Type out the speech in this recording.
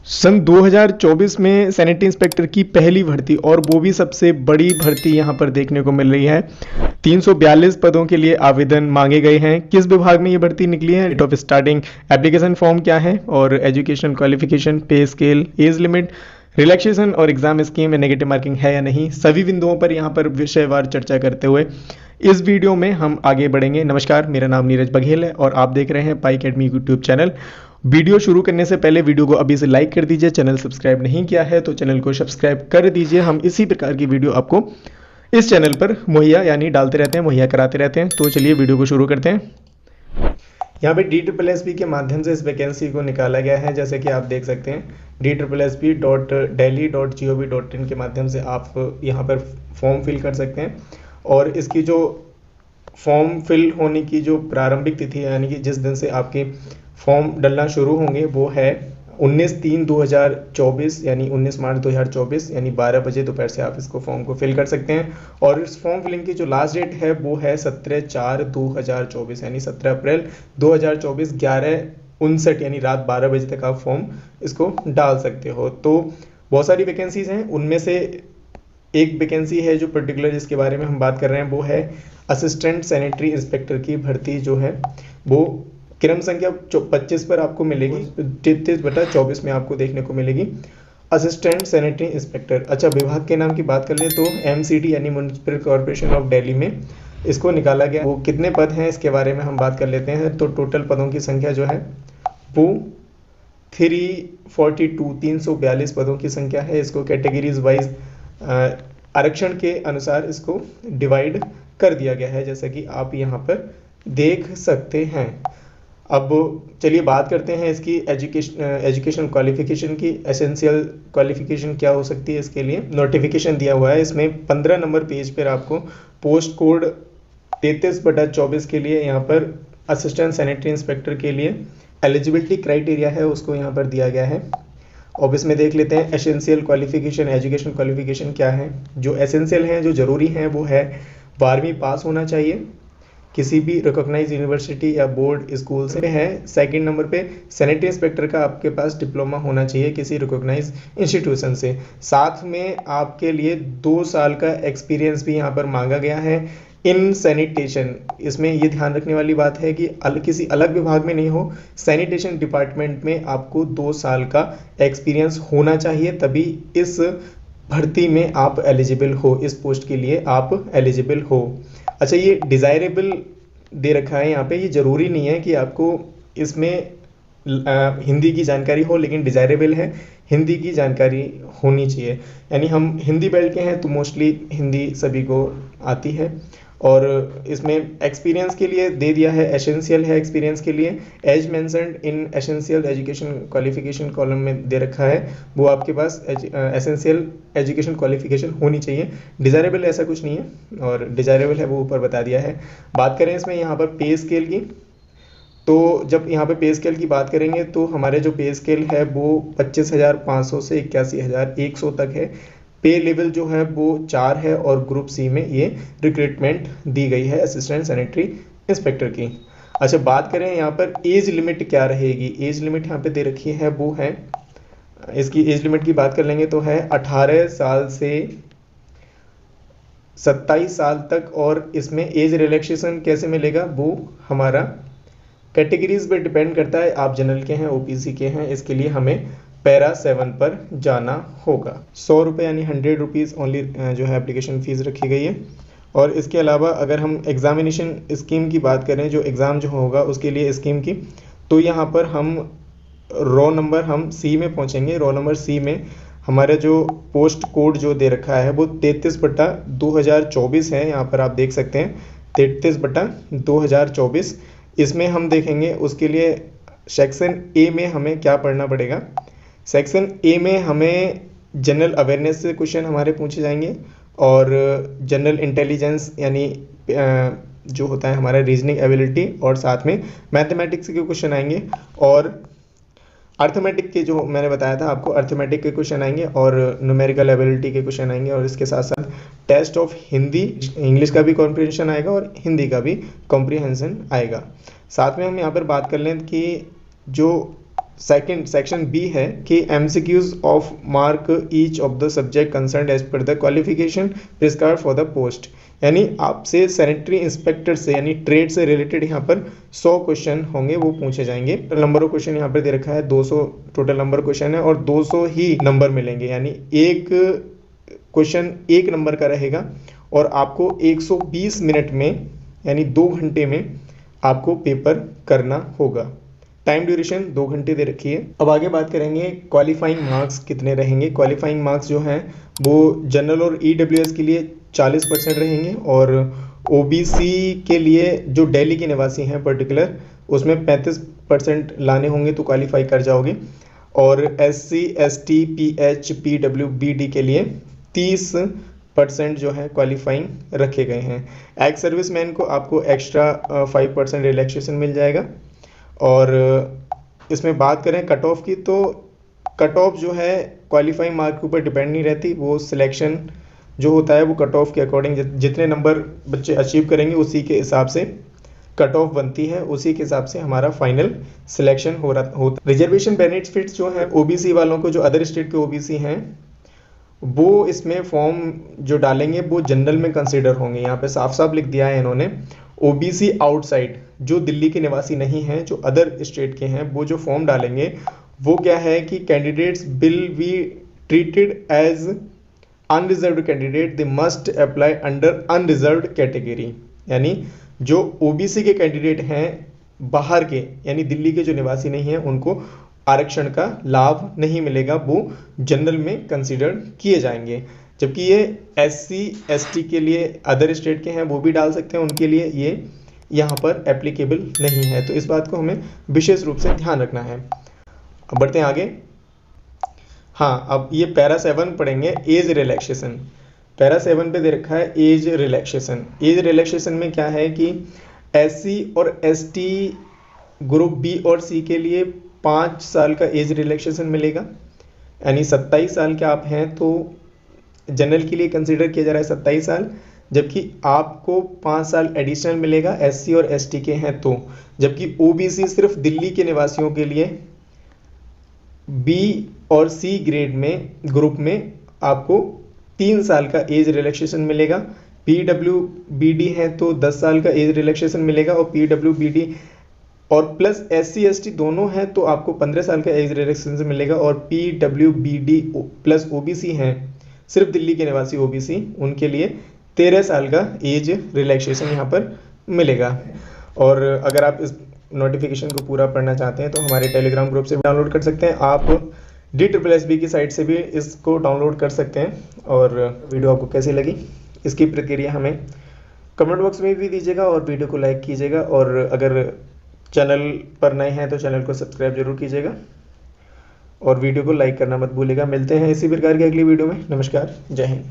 सन 2024 में sanitary inspector की पहली भर्ती और वो भी सबसे बड़ी भर्ती यहाँ पर देखने को मिल रही है। 342 पदों के लिए आवेदन मांगे गए हैं। किस विभाग में ये भर्ती निकली है, date of starting, application form क्या है और education qualification, pay scale, age limit, relaxation और एग्जाम स्कीम में नेगेटिव मार्किंग है या नहीं, सभी बिंदुओं पर यहाँ पर विषयवार चर्चा करते हुए इस वीडियो में हम आगे बढ़ेंगे। नमस्कार, मेरा नाम नीरज बघेल है और आप देख रहे हैं पाई अकेडमी यूट्यूब चैनल। वीडियो शुरू करने से पहले वीडियो को अभी से लाइक कर दीजिए। चैनल सब्सक्राइब नहीं किया है तो चैनल को सब्सक्राइब कर दीजिए। हम इसी प्रकार की वीडियो आपको इस चैनल पर मुहैया यानी डालते रहते हैं, मुहैया कराते रहते हैं। तो चलिए वीडियो को शुरू करते हैं। यहाँ पे DSSB के माध्यम से इस वैकेंसी को निकाला गया है, जैसे कि आप देख सकते हैं DSSB.delhi.gov.in के माध्यम से आप यहाँ पर फॉर्म फिल कर सकते हैं। और इसकी जो फॉर्म फिल होने की जो प्रारंभिक तिथि है, यानी कि जिस दिन से आपके फॉर्म डलना शुरू होंगे, वो है 19/3/2024 यानी 19 मार्च 2024 यानी 12 बजे दोपहर से आप इसको फॉर्म को फिल कर सकते हैं। और इस फॉर्म फिलिंग की जो लास्ट डेट है वो है 17/4/2024 यानी 17 अप्रैल 2024 11:59 यानी रात 12 बजे तक आप फॉर्म इसको डाल सकते हो। तो बहुत सारी वैकेंसीज हैं, उनमें से एक वैकेंसी है जो पर्टिकुलर जिसके बारे में हम बात कर रहे हैं, वो है असिस्टेंट सैनिटरी इंस्पेक्टर की भर्ती जो है वो क्रम संख्या 25 पर आपको मिलेगी, 33/24 में आपको देखने को मिलेगी असिस्टेंट सैनिटरी इंस्पेक्टर। अच्छा, विभाग के नाम की बात कर ले तो MCD यानी म्युनिसिपल कॉर्पोरेशन ऑफ दिल्ली में इसको निकाला गया। वो कितने पद हैं इसके बारे में हम बात कर लेते हैं। तो टोटल पदों की संख्या जो है वो 342 पदों की संख्या है। इसको कैटेगरीज वाइज आरक्षण के अनुसार इसको डिवाइड कर दिया गया है, जैसा कि आप यहाँ पर देख सकते हैं। अब चलिए बात करते हैं इसकी एजुकेशन क्वालिफिकेशन की। एसेंशियल क्वालिफिकेशन क्या हो सकती है, इसके लिए नोटिफिकेशन दिया हुआ है। इसमें 15 नंबर पेज पर आपको पोस्ट कोड 33/24 के लिए यहाँ पर असिस्टेंट सैनिटरी इंस्पेक्टर के लिए एलिजिबिलिटी क्राइटेरिया है, उसको यहाँ पर दिया गया है। अब इसमें देख लेते हैं एसेंशियल क्वालिफिकेशन, एजुकेशन क्वालिफिकेशन क्या है। जो एसेंशियल हैं, जो ज़रूरी हैं, वो है 12वीं पास होना चाहिए, किसी भी रिकॉग्नाइज यूनिवर्सिटी या बोर्ड स्कूल से है। सेकंड नंबर पे सैनिटरी इंस्पेक्टर का आपके पास डिप्लोमा होना चाहिए किसी रिकॉग्नाइज इंस्टीट्यूशन से। साथ में आपके लिए 2 साल का एक्सपीरियंस भी यहाँ पर मांगा गया है इन सैनिटेशन। इसमें ये ध्यान रखने वाली बात है कि किसी अलग विभाग में नहीं हो, सैनिटेशन डिपार्टमेंट में आपको 2 साल का एक्सपीरियंस होना चाहिए, तभी इस भर्ती में आप एलिजिबल हो, इस पोस्ट के लिए आप एलिजिबल हो। अच्छा, ये डिज़ायरेबल दे रखा है यहाँ पे, ये ज़रूरी नहीं है कि आपको इसमें हिंदी की जानकारी हो, लेकिन डिज़ायरेबल है, हिंदी की जानकारी होनी चाहिए। यानी हम हिंदी बेल्ट के हैं तो मोस्टली हिंदी सभी को आती है। और इसमें एक्सपीरियंस के लिए दे दिया है, एसेंशियल है एक्सपीरियंस के लिए, as mentioned in essential education qualification column में दे रखा है, वो आपके पास एसेंशियल एजुकेशन क्वालिफिकेशन होनी चाहिए। डिज़ायरेबल ऐसा कुछ नहीं है, और डिज़ायरेबल है वो ऊपर बता दिया है। बात करें इसमें यहाँ पर पे स्केल की, तो जब यहाँ पे पे स्केल की बात करेंगे तो हमारे जो पे स्केल है वो 25,500 से 81,100 तक है। पे लेवल जो है वो 4 है और ग्रुप सी में ये रिक्रूटमेंट दी गई है असिस्टेंट सैनिटरी इंस्पेक्टर की। अच्छा, बात करें यहाँ पर एज लिमिट क्या रहेगी। एज लिमिट यहाँ पे दे रखी है, वो है, इसकी एज लिमिट की बात कर लेंगे तो है 18 साल से 27 साल तक। और इसमें एज रिलैक्सेशन कैसे मिलेगा, वो हमारा कैटेगरीज पे डिपेंड करता है। आप जनरल के हैं, OPC के हैं, इसके लिए हमें पैरा 7 पर जाना होगा। 100 रुपये यानी 100 रुपीज़ ओनली जो है एप्लीकेशन फ़ीस रखी गई है। और इसके अलावा अगर हम एग्ज़ामिनेशन स्कीम की बात करें, जो एग्ज़ाम जो होगा उसके लिए स्कीम की, तो यहाँ पर हम रो नंबर हम C में पहुँचेंगे। रो नंबर C में हमारा जो पोस्ट कोड जो दे रखा है वो 33/2024 है। यहाँ पर आप देख सकते हैं 33/2024। इसमें हम देखेंगे उसके लिए सेक्शन A में हमें क्या पढ़ना पड़ेगा। सेक्शन A में हमें जनरल अवेयरनेस से क्वेश्चन हमारे पूछे जाएंगे, और जनरल इंटेलिजेंस यानी जो होता है हमारा रीजनिंग एबिलिटी, और साथ में मैथमेटिक्स के क्वेश्चन आएंगे, और अर्थमेटिक के जो मैंने बताया था आपको, अर्थमेटिक के क्वेश्चन आएंगे, और न्यूमेरिकल एबिलिटी के क्वेश्चन आएंगे। और इसके साथ साथ टेस्ट ऑफ हिंदी, इंग्लिश का भी कॉम्प्रिहेंशन आएगा और हिंदी का भी कॉम्प्रिहेंशन आएगा। साथ में हम यहाँ पर बात कर लें कि जो सेकंड सेक्शन बी है कि MCQs of mark each of the subject concern as per the qualification prescribed for the post, यानी आपसे सैनिटरी इंस्पेक्टर से यानी ट्रेड से रिलेटेड यहाँ पर 100 क्वेश्चन होंगे, वो पूछे जाएंगे। नंबर ऑफ क्वेश्चन यहाँ पर दे रखा है 200 टोटल नंबर क्वेश्चन है और 200 ही नंबर मिलेंगे, यानी एक क्वेश्चन 1 नंबर का रहेगा और आपको 120 मिनट में यानी 2 घंटे में आपको पेपर करना होगा। टाइम ड्यूरेशन 2 घंटे दे रखी है। अब आगे बात करेंगे क्वालिफाइंग मार्क्स कितने रहेंगे। क्वालिफाइंग मार्क्स जो हैं वो जनरल और ईडब्ल्यूएस के लिए 40% रहेंगे और ओबीसी के लिए जो दिल्ली के निवासी हैं पर्टिकुलर उसमें 35% लाने होंगे तो क्वालिफाई कर जाओगे, और एससी एसटी पीएच पीडब्ल्यू बीडी के लिए 30% जो है क्वालिफाइंग रखे गए हैं। एक्स सर्विसमैन को आपको एक्स्ट्रा 5% रिलैक्सेशन मिल जाएगा। और इसमें बात करें कट ऑफ की, तो कट ऑफ जो है क्वालिफाइंग मार्क के ऊपर डिपेंड नहीं रहती, वो सिलेक्शन जो होता है वो कट ऑफ के अकॉर्डिंग जितने नंबर बच्चे अचीव करेंगे उसी के हिसाब से कट ऑफ बनती है, उसी के हिसाब से हमारा फाइनल सिलेक्शन होता। रिजर्वेशन बेनिफिट्स जो है ओबीसी वालों को, जो अदर स्टेट के ओबीसी हैं वो इसमें फॉर्म जो डालेंगे वो जनरल में कंसीडर होंगे। यहाँ पे साफ साफ लिख दिया है इन्होंने, ओबीसी आउटसाइड जो दिल्ली के निवासी नहीं हैं, जो अदर स्टेट के हैं, वो जो फॉर्म डालेंगे वो क्या है कि candidates will be treated as unreserved candidate, they must apply under unreserved category, यानी जो ओबीसी के कैंडिडेट हैं बाहर के यानी दिल्ली के जो निवासी नहीं हैं उनको आरक्षण का लाभ नहीं मिलेगा, वो जनरल में कंसीडर किए जाएंगे। जबकि ये एससी एसटी के लिए अदर स्टेट के हैं वो भी डाल सकते हैं, उनके लिए ये यहाँ पर एप्लीकेबल नहीं है, तो इस बात को हमें विशेष रूप से ध्यान रखना है। अब बढ़ते हैं आगे। हाँ, अब ये पैरा 7 पढ़ेंगे, एज रिलैक्सेशन। पैरा 7 पे दे रखा है एज रिलैक्सेशन। एज रिलैक्सेशन में क्या है कि एससी और एसटी ग्रुप बी और सी के लिए 5 साल का एज रिलैक्सेशन मिलेगा, यानी 27 साल के आप हैं तो जनरल के लिए कंसीडर किया जा रहा है 27 साल, जबकि आपको 5 साल एडिशनल मिलेगा एससी और एसटी के हैं तो। जबकि ओबीसी सिर्फ दिल्ली के निवासियों के लिए बी और सी ग्रेड में ग्रुप में आपको 3 साल का एज रिलैक्सेशन मिलेगा। पीडब्ल्यूबीडी है तो 10 साल का एज रिलैक्सेशन मिलेगा, और पीडब्ल्यूबीडी और प्लस एससी एसटी दोनों हैं तो आपको 15 साल का एज रिलैक्सेशन मिलेगा। और पीडब्ल्यूबीडी प्लस ओबीसी हैं, सिर्फ दिल्ली के निवासी ओबीसी, उनके लिए 13 साल का एज रिलैक्सेशन यहाँ पर मिलेगा। और अगर आप इस नोटिफिकेशन को पूरा पढ़ना चाहते हैं तो हमारे टेलीग्राम ग्रुप से भी डाउनलोड कर सकते हैं, आप DSSB की साइट से भी इसको डाउनलोड कर सकते हैं। और वीडियो आपको कैसी लगी इसकी प्रतिक्रिया हमें कमेंट बॉक्स में भी दीजिएगा और वीडियो को लाइक कीजिएगा, और अगर चैनल पर नए हैं तो चैनल को सब्सक्राइब जरूर कीजिएगा और वीडियो को लाइक करना मत भूलिएगा। मिलते हैं इसी प्रकार की अगली वीडियो में। नमस्कार, जय हिंद।